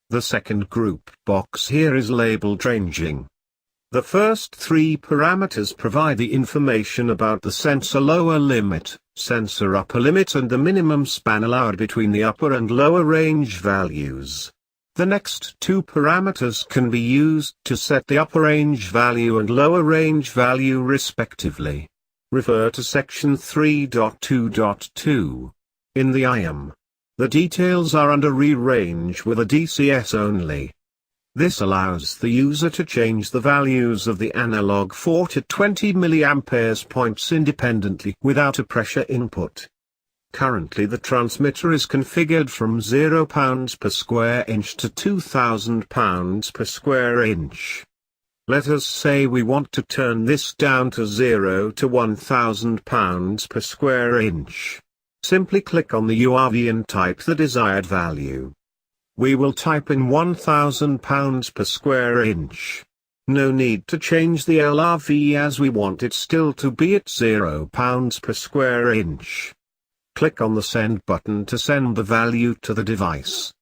The second group box here is labeled ranging. The first three parameters provide the information about the sensor lower limit, sensor upper limit and the minimum span allowed between the upper and lower range values. The next two parameters can be used to set the upper range value and lower range value respectively. Refer to section 3.2.2. In the IM. The details are under Re-Range with a DCS only. This allows the user to change the values of the analog 4 to 20 mA points independently without a pressure input. Currently the transmitter is configured from 0 pounds per square inch to 2,000 pounds per square inch. Let us say we want to turn this down to 0 to 1,000 pounds per square inch. Simply click on the URV and type the desired value. We will type in 1,000 pounds per square inch. No need to change the LRV as we want it still to be at 0 pounds per square inch. Click on the send button to send the value to the device.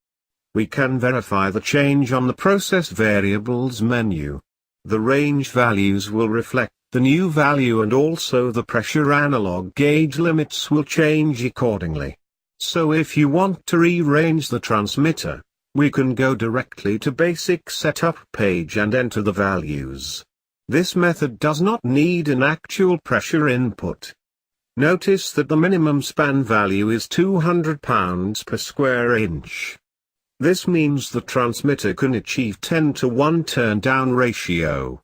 We can verify the change on the process variables menu. The range values will reflect the new value and also the pressure analog gauge limits will change accordingly. So if you want to rearrange the transmitter, we can go directly to basic setup page and enter the values. This method does not need an actual pressure input. Notice that the minimum span value is 200 pounds per square inch. This means the transmitter can achieve 10 to 1 turn-down ratio.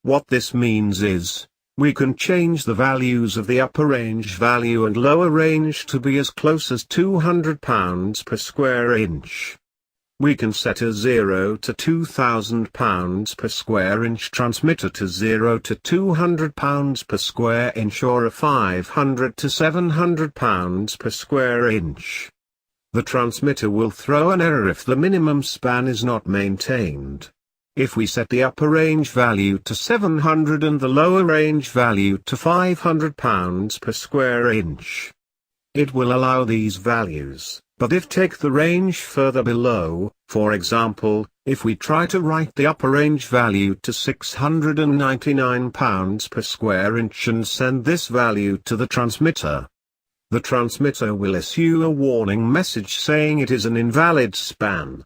What this means is, we can change the values of the upper range value and lower range to be as close as 200 pounds per square inch. We can set a 0 to 2,000 pounds per square inch transmitter to 0 to 200 pounds per square inch or a 500 to 700 pounds per square inch. The transmitter will throw an error if the minimum span is not maintained. If we set the upper range value to 700 and the lower range value to 500 pounds per square inch, it will allow these values, but if take the range further below, for example, if we try to write the upper range value to 699 pounds per square inch and send this value to the transmitter will issue a warning message saying it is an invalid span.